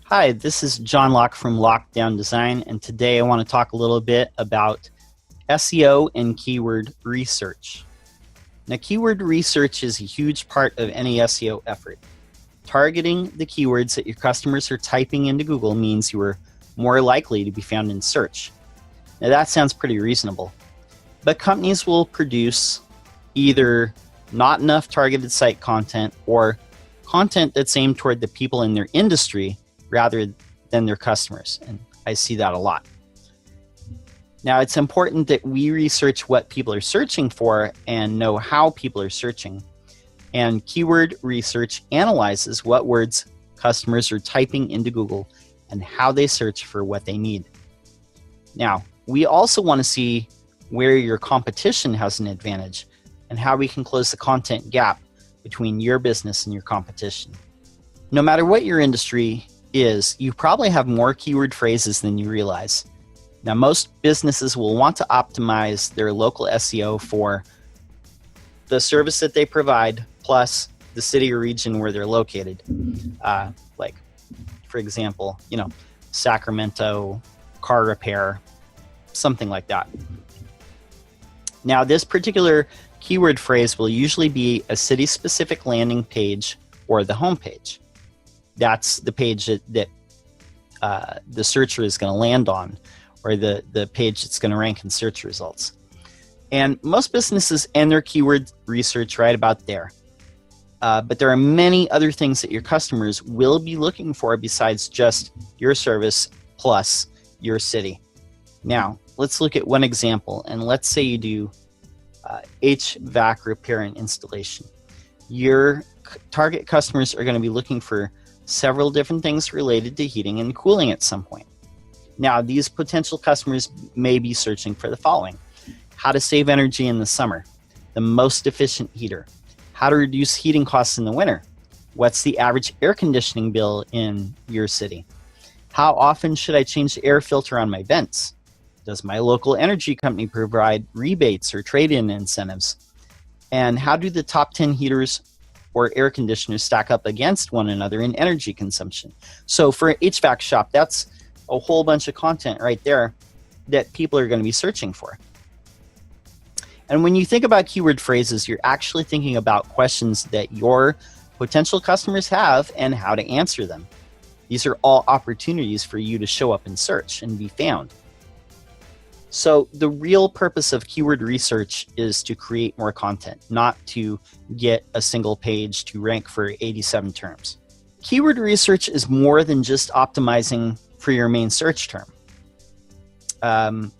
Hi, this is John Locke from Lockedown Design, and today I want to talk a little bit about SEO and keyword research. Now, keyword research is a huge part of any SEO effort. Targeting the keywords that your customers are typing into Google means you are more likely to be found in search. Now, that sounds pretty reasonable, but companies will produce either not enough targeted site content or content that's aimed toward the people in their industry rather than their customers, and I see that a lot. Now, it's important that we research what people are searching for and know how people are searching. And keyword research analyzes what words customers are typing into Google and how they search for what they need. Now, we also want to see where your competition has an advantage and how we can close the content gap between your business and your competition. No matter what your industry is, you probably have more keyword phrases than you realize. Now, most businesses will want to optimize their local SEO for the service that they provide, plus the city or region where they're located. Like, for example, Sacramento, car repair, something like that. Now, this particular keyword phrase will usually be a city-specific landing page or the home page. That's the page that the searcher is going to land on, or the page that's going to rank in search results. And most businesses end their keyword research right about there. But there are many other things that your customers will be looking for besides just your service plus your city. Now, let's look at one example, and let's say you do HVAC repair and installation. Your target customers are going to be looking for several different things related to heating and cooling at some point. Now, these potential customers may be searching for the following: how to save energy in the summer, the most efficient heater, how to reduce heating costs in the winter, what's the average air conditioning bill in your city, how often should I change the air filter on my vents, does my local energy company provide rebates or trade-in incentives, and how do the top 10 heaters or air conditioners stack up against one another in energy consumption. So for an HVAC shop, that's a whole bunch of content right there that people are going to be searching for. And when you think about keyword phrases, you're actually thinking about questions that your potential customers have and how to answer them. These are all opportunities for you to show up in search and be found. So the real purpose of keyword research is to create more content, not to get a single page to rank for 87 terms. Keyword research is more than just optimizing for your main search term. And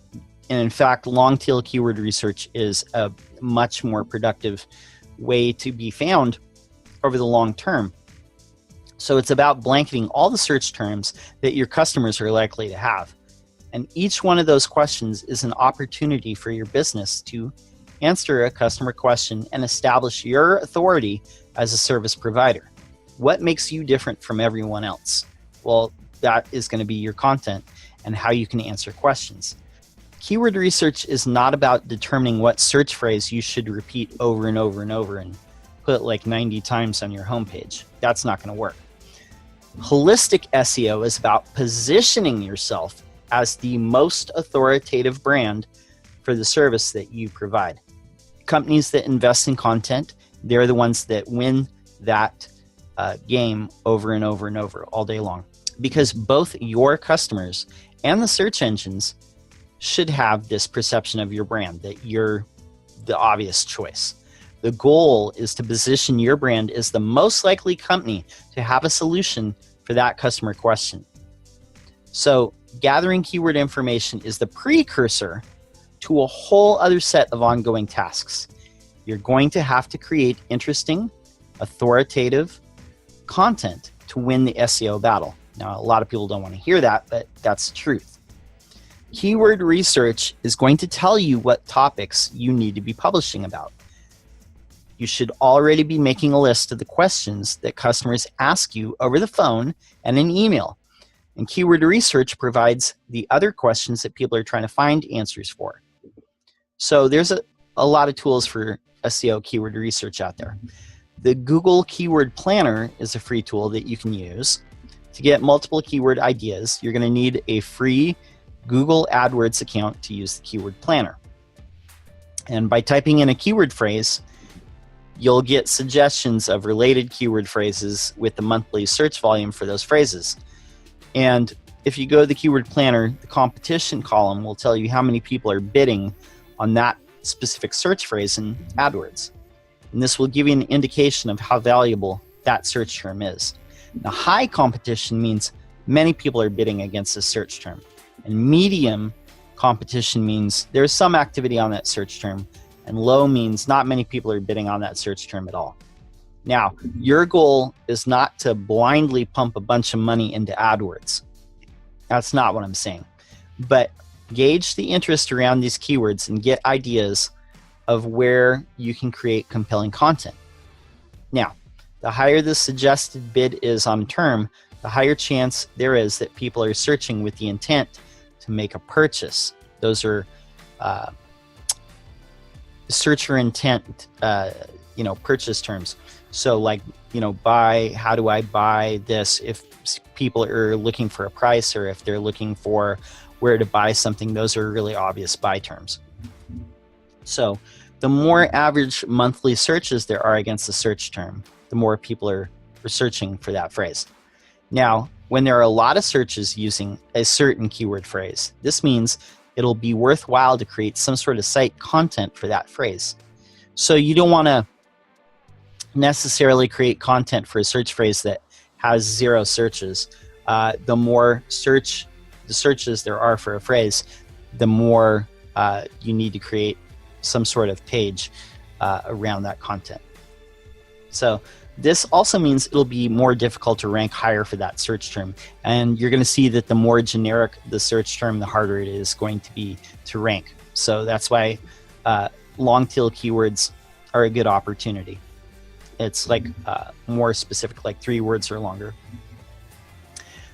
in fact, long-tail keyword research is a much more productive way to be found over the long term. So it's about blanketing all the search terms that your customers are likely to have. And each one of those questions is an opportunity for your business to answer a customer question and establish your authority as a service provider. What makes you different from everyone else? Well, that is going to be your content and how you can answer questions. Keyword research is not about determining what search phrase you should repeat over and over and over and put like 90 times on your homepage. That's not going to work. Holistic SEO is about positioning yourself as the most authoritative brand for the service that you provide. Companies that invest in content, they're the ones that win that game over and over and over all day long. Because both your customers and the search engines should have this perception of your brand, that you're the obvious choice. The goal is to position your brand as the most likely company to have a solution for that customer question. So gathering keyword information is the precursor to a whole other set of ongoing tasks. You're going to have to create interesting, authoritative content to win the SEO battle. Now, a lot of people don't want to hear that, but that's the truth. Keyword research is going to tell you what topics you need to be publishing about. You should already be making a list of the questions that customers ask you over the phone and in email. And keyword research provides the other questions that people are trying to find answers for. So there's a lot of tools for SEO keyword research out there. The Google Keyword Planner is a free tool that you can use. To get multiple keyword ideas, you're going to need a free Google AdWords account to use the keyword planner. And by typing in a keyword phrase, you'll get suggestions of related keyword phrases with the monthly search volume for those phrases. And if you go to the keyword planner, the competition column will tell you how many people are bidding on that specific search phrase in AdWords. And this will give you an indication of how valuable that search term is. Now, high competition means many people are bidding against this search term. And medium competition means there's some activity on that search term. And low means not many people are bidding on that search term at all. Now, your goal is not to blindly pump a bunch of money into AdWords. That's not what I'm saying. But gauge the interest around these keywords and get ideas of where you can create compelling content. Now, the higher the suggested bid is on a term, the higher chance there is that people are searching with the intent to make a purchase. Those are searcher intent, purchase terms. So like, buy, how do I buy this? If people are looking for a price, or if they're looking for where to buy something, those are really obvious buy terms. So the more average monthly searches there are against the search term, the more people are searching for that phrase. Now, when there are a lot of searches using a certain keyword phrase, this means it'll be worthwhile to create some sort of site content for that phrase. So you don't want to necessarily create content for a search phrase that has 0 searches. The more searches there are for a phrase, the more you need to create some sort of page around that content. So this also means it'll be more difficult to rank higher for that search term. And you're going to see that the more generic the search term, the harder it is going to be to rank. So that's why long tail keywords are a good opportunity. It's like more specific, like 3 words or longer.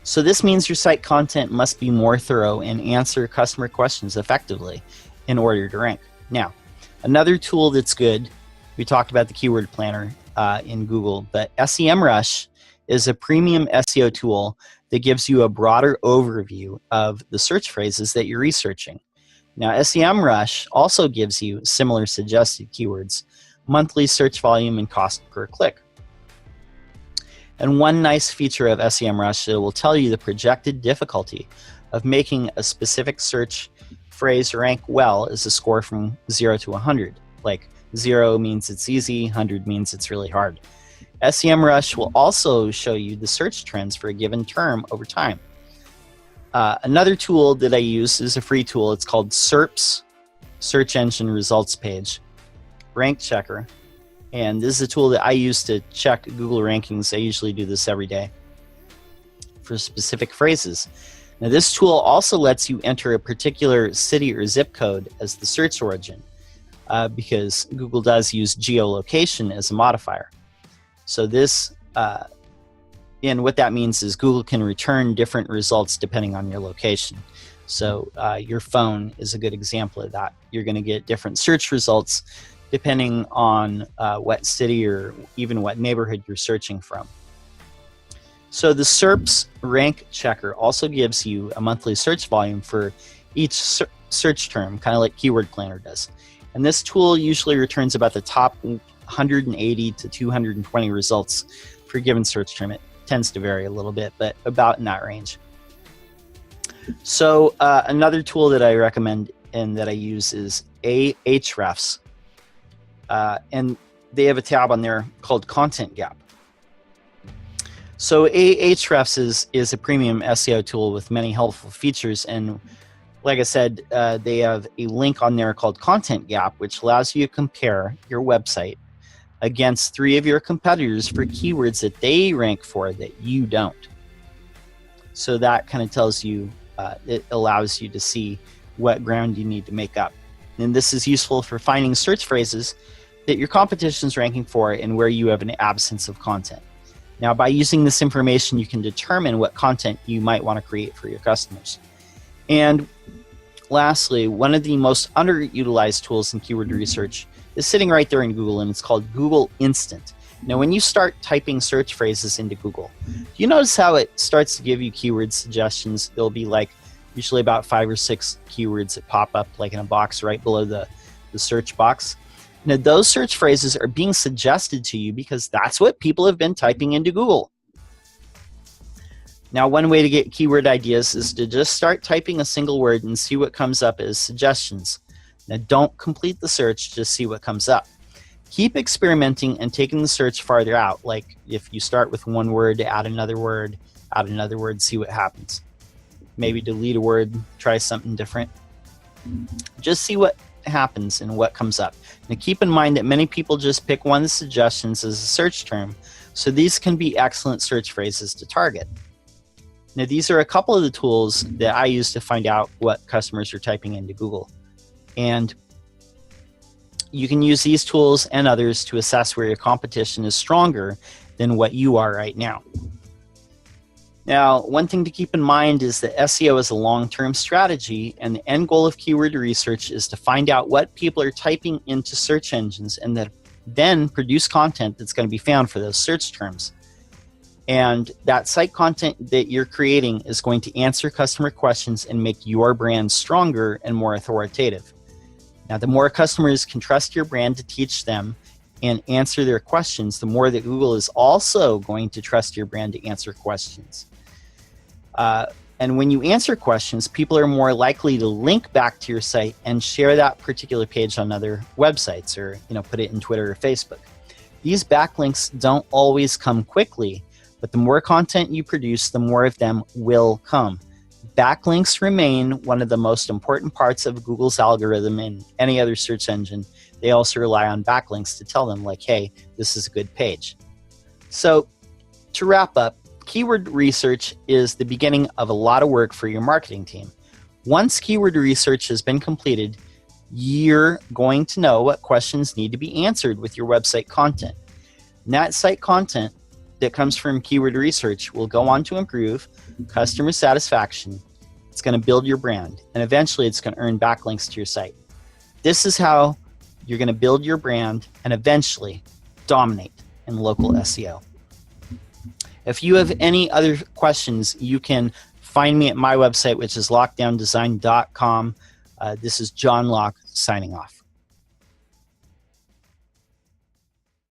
So this means your site content must be more thorough and answer customer questions effectively in order to rank. Now, another tool that's good, we talked about the keyword planner in Google, but SEMRush is a premium SEO tool that gives you a broader overview of the search phrases that you're researching. Now, SEMRush also gives you similar suggested keywords, monthly search volume, and cost per click. And one nice feature of SEMRush, it will tell you the projected difficulty of making a specific search phrase rank well is a score from 0 to 100. Like 0 means it's easy, 100 means it's really hard. SEMRush will also show you the search trends for a given term over time. Another tool that I use is a free tool. It's called SERPs, Search Engine Results Page, Rank Checker. And this is a tool that I use to check Google rankings. I usually do this every day for specific phrases. Now, this tool also lets you enter a particular city or zip code as the search origin because Google does use geolocation as a modifier. So this, and what that means is Google can return different results depending on your location. So your phone is a good example of that. You're going to get different search results depending on what city or even what neighborhood you're searching from. So the SERPs rank checker also gives you a monthly search volume for each search term, kind of like Keyword Planner does. And this tool usually returns about the top 180 to 220 results for a given search term. It tends to vary a little bit, but about in that range. So another tool that I recommend and that I use is hrefs. And they have a tab on there called Content Gap. So hrefs is a premium SEO tool with many helpful features, and like I said, they have a link on there called Content Gap, which allows you to compare your website against 3 of your competitors for keywords that they rank for that you don't. So that kind of tells you, it allows you to see what ground you need to make up. And this is useful for finding search phrases that your competition is ranking for and where you have an absence of content. Now, by using this information, you can determine what content you might want to create for your customers. And lastly, one of the most underutilized tools in keyword research is sitting right there in Google, and it's called Google Instant. Now, when you start typing search phrases into Google, do you notice how it starts to give you keyword suggestions? There'll be like usually about 5 or 6 keywords that pop up like in a box right below the search box. Now, those search phrases are being suggested to you because that's what people have been typing into Google. Now, one way to get keyword ideas is to just start typing a single word and see what comes up as suggestions. Now, don't complete the search, just see what comes up. Keep experimenting and taking the search farther out. Like if you start with one word, add another word, see what happens. Maybe delete a word, try something different. Just see what happens and what comes up. Now, keep in mind that many people just pick one of the suggestions as a search term, so these can be excellent search phrases to target. Now, these are a couple of the tools that I use to find out what customers are typing into Google. And you can use these tools and others to assess where your competition is stronger than what you are right now. Now, one thing to keep in mind is that SEO is a long-term strategy, and the end goal of keyword research is to find out what people are typing into search engines and then produce content that's going to be found for those search terms. And that site content that you're creating is going to answer customer questions and make your brand stronger and more authoritative. Now, the more customers can trust your brand to teach them and answer their questions, the more that Google is also going to trust your brand to answer questions. And when you answer questions, people are more likely to link back to your site and share that particular page on other websites, or put it in Twitter or Facebook. These backlinks don't always come quickly, but the more content you produce, the more of them will come. Backlinks remain one of the most important parts of Google's algorithm in any other search engine. They also rely on backlinks to tell them, like, hey, this is a good page. So to wrap up, keyword research is the beginning of a lot of work for your marketing team. Once keyword research has been completed, you're going to know what questions need to be answered with your website content. And that site content that comes from keyword research will go on to improve customer satisfaction. It's going to build your brand, and eventually it's going to earn backlinks to your site. This is how you're going to build your brand and eventually dominate in local SEO. If you have any other questions, you can find me at my website, which is lockdowndesign.com. This is John Locke signing off.